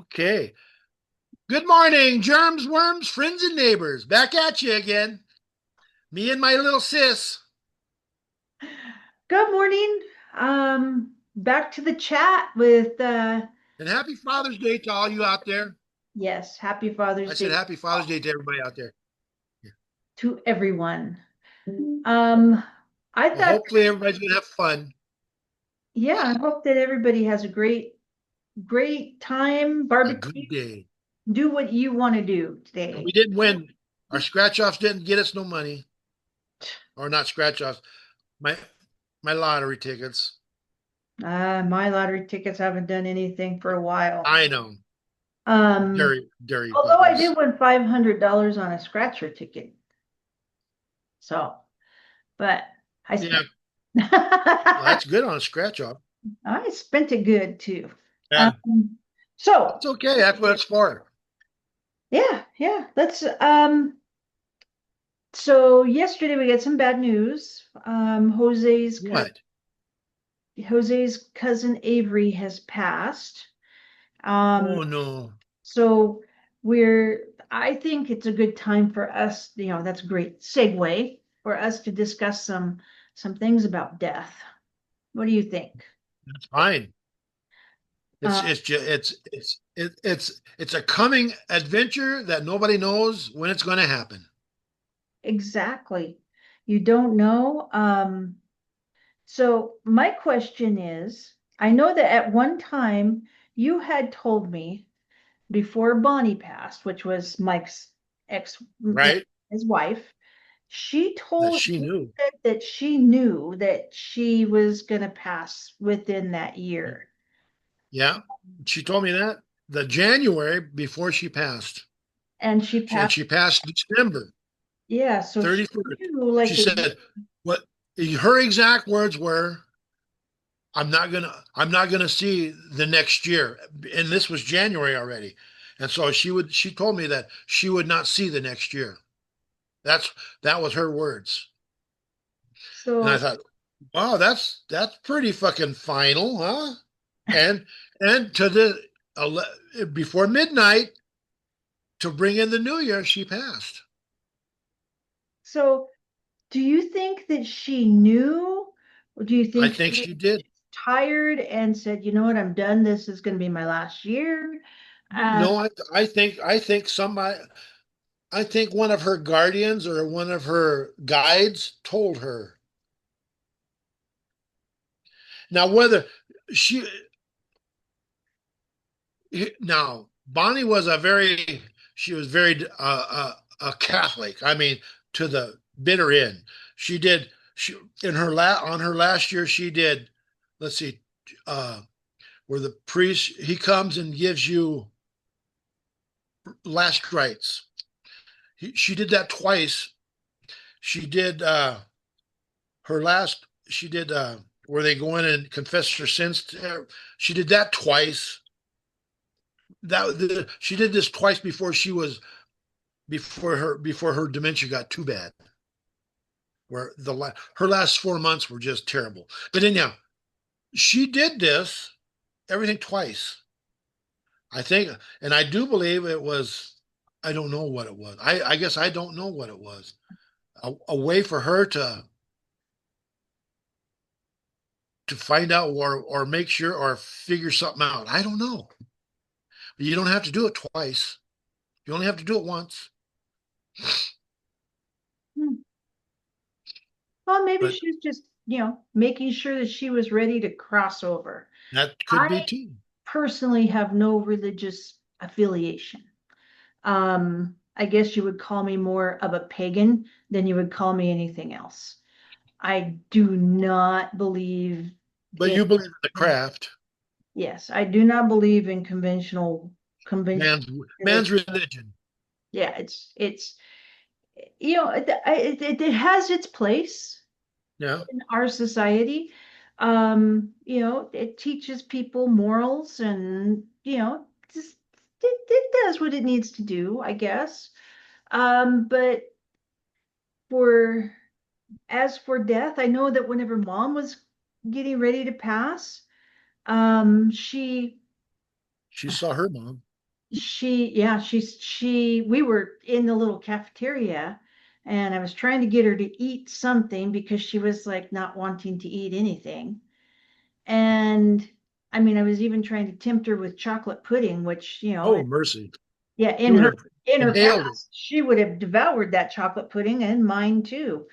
Okay. Good morning, germs, worms, friends, and neighbors. Back at you again. Me and my little sis. Good morning. Back to the chat with And happy Father's Day to all you out there. yes, happy Father's I said Day happy Father's Day to everybody out there. Yeah. to everyone. Um, I Well, thought, hopefully everybody's gonna have fun. yeah, I hope that everybody has a great time, A barbecue, good day. do what you want to do And today. we didn't win. Our scratch offs didn't get us no money. Or not scratch offs. My my lottery tickets. My lottery tickets haven't done anything for a while. I know. Um, Dairy Although I did puppers. win $500 on a scratcher ticket. So, but I Yeah. spent Well, that's good on a scratch off. I spent it good too. Yeah. Um, so It's okay. That's what it's for. yeah, let's so yesterday we got some bad news. What? Jose's cousin Avery has passed. Um, Oh no. so I think it's a good time for us, that's a great segue for us to discuss some things about death. What do you think? That's fine. Uh, It's just it's a coming adventure that nobody knows when it's going to happen. exactly. You don't know. So my question is, I know that at one time you had told me before Bonnie passed, which was Mike's ex, Right? his wife, she That told she she knew. said that she knew that she was going to pass within that year, Yeah. She told me that the January before she passed. and she And passed. she passed December Yeah, so she 31st. knew She like said what her exact words were, I'm not gonna see the next year. And this was January already. And so she told me that she would not see the next year. That's that was her words. And I so. thought, wow, that's pretty fucking final, huh? And and to before midnight to bring in the new year, she passed. So do you think that she knew, or do you I think think she she did. tired and said, you know what, I'm done. This is going to be my last year. Uh, No, I think somebody I think one of her guardians or one of her guides told her. Now whether she now Bonnie was she was very a Catholic. I mean, to the bitter end. She did she in her on her last year she did. Let's see, uh, where the priest he comes and gives you last rites. She did that twice. She did her last. She did where they go in and confess her sins. To her. She did that twice. She did this twice before her dementia got too bad. Where her last 4 months were just terrible. But anyhow, she did this everything twice. I think, and I do believe it was. I don't know what it was. I guess I don't know what it was. A way for her to find out or make sure or figure something out. I don't know. But you don't have to do it twice. You only have to do it once. hmm, well, maybe But she was just, making sure that she was ready to cross over. that could be I too. personally have no religious affiliation. I guess you would call me more of a pagan than you would call me anything else. I do not believe But in, you believe in the craft, yes, I do not believe in conventional. man's religion. Yeah, it's it has its place Yeah. in our society. It teaches people morals and just it does what it needs to do, I guess. But for as for death, I know that whenever mom was getting ready to pass, she She saw her mom. We were in the little cafeteria and I was trying to get her to eat something because she was like not wanting to eat anything. And I mean, I was even trying to tempt her with chocolate pudding, which, Oh, mercy. yeah, She would have in her inhaled it. past, she would have devoured that chocolate pudding and mine too.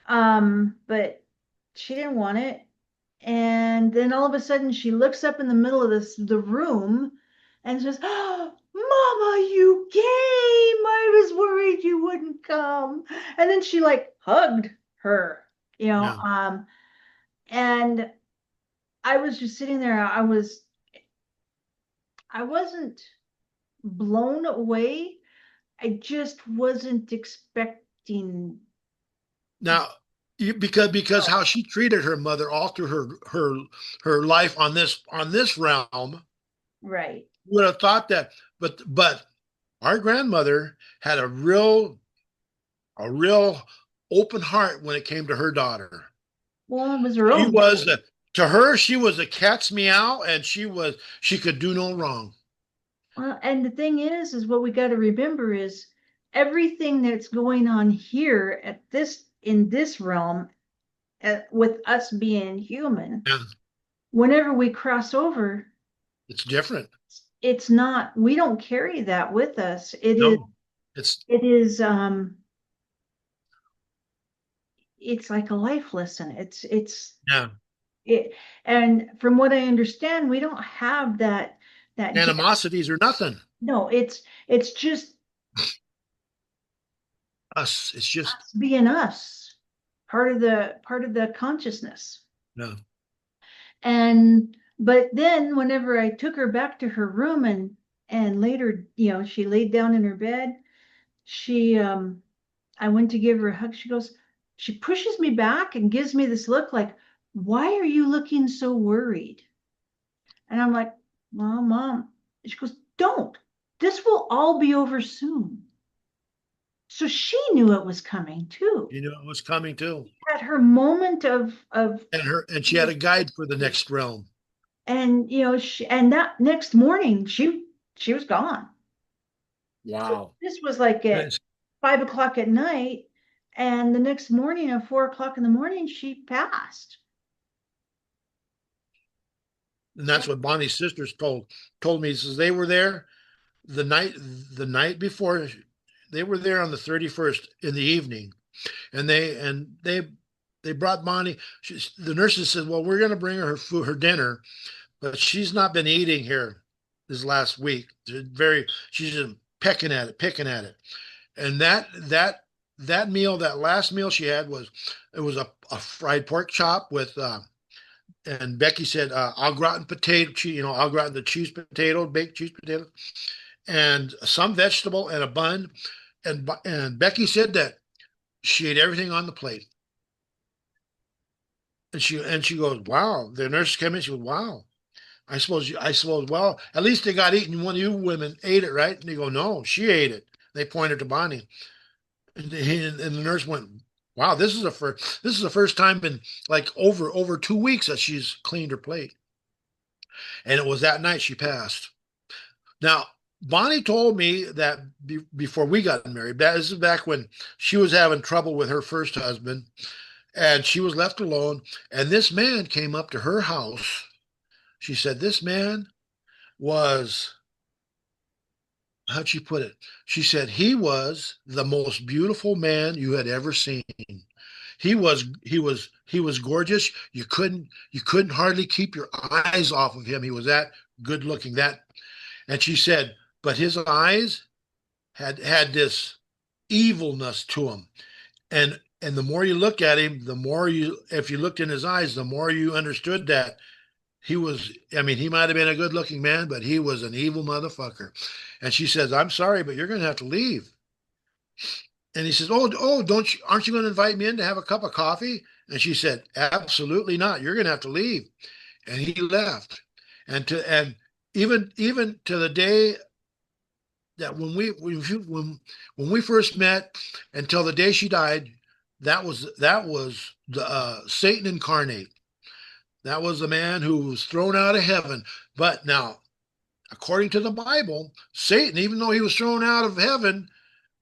But she didn't want it. And then all of a sudden she looks up in the middle of the room and says, "Oh, Mama, you came. I was worried you wouldn't come." And then she like hugged her, you know. Yeah. And I was just sitting there. I wasn't blown away. I just wasn't expecting. Now, because how she treated her mother all through her life on this realm, Right. would have thought that. But our grandmother had a real open heart when it came to her daughter. Well, it was her She own. was to her, she was a cat's meow, and she could do no wrong. Well, and the thing is what we got to remember is everything that's going on here at this in this realm, with us being human. Yeah, Whenever we cross over, it's different. it's not. We don't carry that with us. No, it's It is. It's like a life lesson. yeah, It. And from what I understand, we don't have that. That animosities or nothing. no. It's just Us, it's just us being us, part of the consciousness. no. And but then whenever I took her back to her room and later, she laid down in her bed, she I went to give her a hug. She pushes me back and gives me this look like, "Why are you looking so worried?" And I'm like, "Well, Mom." She goes, "Don't. This will all be over soon." So she knew it was coming too. You knew it was coming too, At her moment of and she had a guide for the next realm. and and that next morning she was gone. So Wow. this was like at Nice. 5 o'clock at night, and the next morning at 4 o'clock in the morning she passed. And that's what Bonnie's sisters told me. He says they were there the night the night before. They were there on the 31st in the evening, and they brought Bonnie. The nurses said, "Well, we're going to bring her her food, her dinner, but she's not been eating here this last week. She's just picking at it." And that meal, that last meal she had was a fried pork chop with and Becky said, au gratin potato, au gratin the cheese potato, baked cheese potato, and some vegetable and a bun. And Becky said that she ate everything on the plate. And she goes, wow. The nurse came in. She goes, wow. I suppose. Well, at least they got eaten. One of you women ate it, right? And they go, no, she ate it. They pointed to Bonnie, and the nurse went, wow. This is the first time in like over 2 weeks that she's cleaned her plate. And it was that night she passed. Now, Bonnie told me that before we got married, this is back when she was having trouble with her first husband and she was left alone. And this man came up to her house. She said, this man was, how'd she put it? She said, he was the most beautiful man you had ever seen. He was gorgeous. You couldn't hardly keep your eyes off of him. He was that good looking. And she said, but his eyes had this evilness to him. And the more you look at him, the more if you looked in his eyes, the more you understood that I mean, he might have been a good looking man, but he was an evil motherfucker. And she says, I'm sorry, but you're going to have to leave. And he says, aren't you going to invite me in to have a cup of coffee? And she said, absolutely not. You're going to have to leave. And he left. And even to the day that when we first met until the day she died, that was the Satan incarnate. That was the man who was thrown out of heaven. But now according to the Bible, Satan, even though he was thrown out of heaven,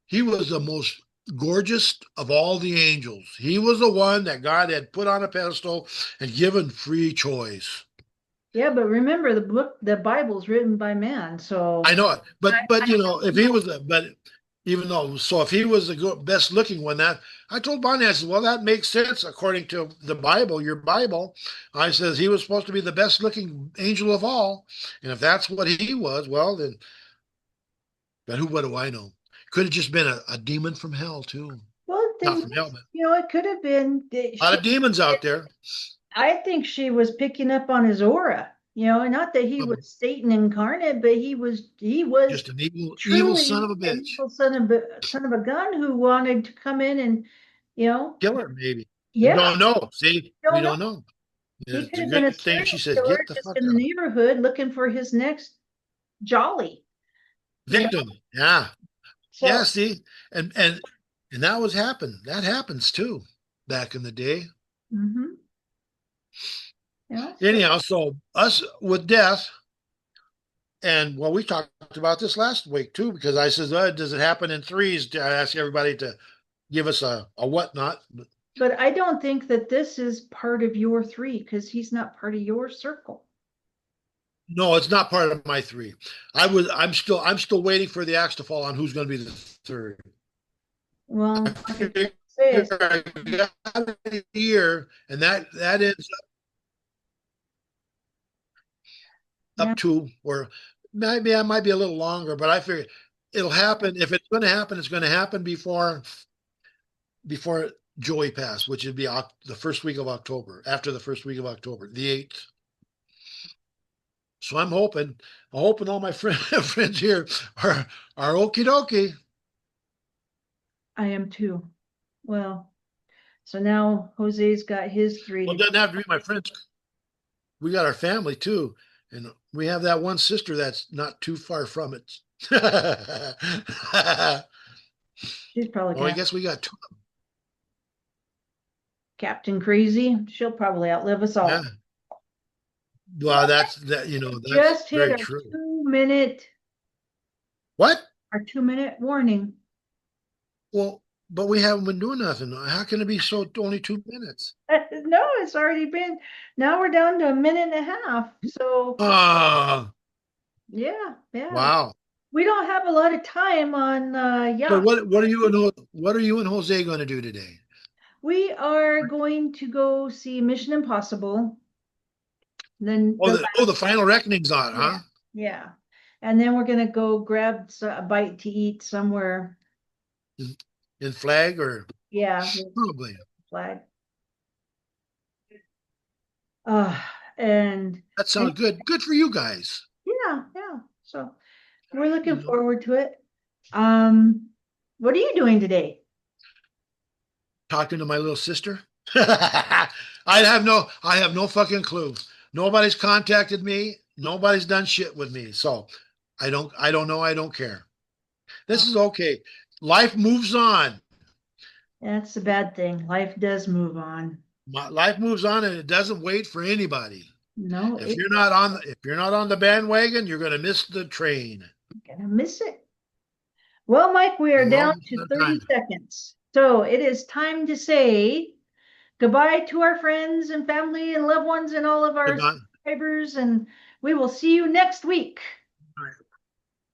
he was the most gorgeous of all the angels. He was the one that God had put on a pedestal and given free choice. Yeah, but remember the Bible's written by man, I so know it, but I you know, if he don't know. was a but even though so if he was the best looking one, that I told Bonnie, I said, well, that makes sense according to the Bible, your Bible. I says he was supposed to be the best looking angel of all, and if that's what he was, well then, but who? What do I know? Could have just been a demon from hell too, Well, not then from hell, but it could have been a lot of demons out there. I think she was picking up on his aura. Not that he was Satan incarnate, but he was Just an evil son truly of a an bitch. evil son of a gun who wanted to come in and, you know, Killer, maybe. We yeah, don't know. See, we don't know. don't know. He It's could a have been a good thing serial she says, killer get the just fuck in the out. neighborhood looking for his next jolly, you know. Victim. Yeah. Yeah, So, see? And that was happen. That happens too back in the day. hmm so Anyhow, so us with death, and well, we talked about this last week too, because I says, does it happen in threes? I ask everybody to give us a whatnot. but I don't think that this is part of your three because he's not part of your circle. No, it's not part of my three. I'm still waiting for the axe to fall on who's going to be the third. I Well, like I figure say, it's I got a year, and that ends now. up to, or maybe I might be a little longer, but I figure it'll happen. If it's going to happen, it's going to happen before Joey passed, which would be the first week of October, after the first week of October, the 8th. So I'm hoping all my friends here are okie dokie. I am too. Well, so now Jose's got his three Well, to it go. doesn't have to be my friends. We got our family too, and we have that one sister that's not too far from it. She's probably Well, I gonna guess we got two. Captain Crazy. She'll probably outlive us Yeah. all. Well, that's Just hit very our true. 2 minute What? our 2 minute warning. Well, but we haven't been doing nothing. How can it be so only 2 minutes? No, it's already been. Now we're down to a minute and a half. So Ah, yeah, yeah. wow. We don't have a lot of time on So yeah. what are you and Jose going to do today? We are going to go see Mission Impossible. Then Oh, the final reckoning's on, yeah, huh? yeah. And then we're gonna go grab a bite to eat somewhere. In, in Flag or Yeah, probably. flag. Uh, and, That and sounds good. Good for you guys. yeah, yeah. So we're looking You know, forward to it. Um, what are you doing today? talking to my little sister. I have no fucking clue. Nobody's contacted me. Nobody's done shit with me. So I don't know. I don't care. Oh, This is okay. Life moves on. that's a bad thing. Life does move on. Life moves on and it doesn't wait for anybody. No, If it's you're not on the bandwagon, you're going to miss the train. gonna miss it. Well, Mike, we A are down long to time. 30 seconds. So it is time to say goodbye to our friends and family and loved ones and all of our Goodbye. subscribers, and we will see you next week.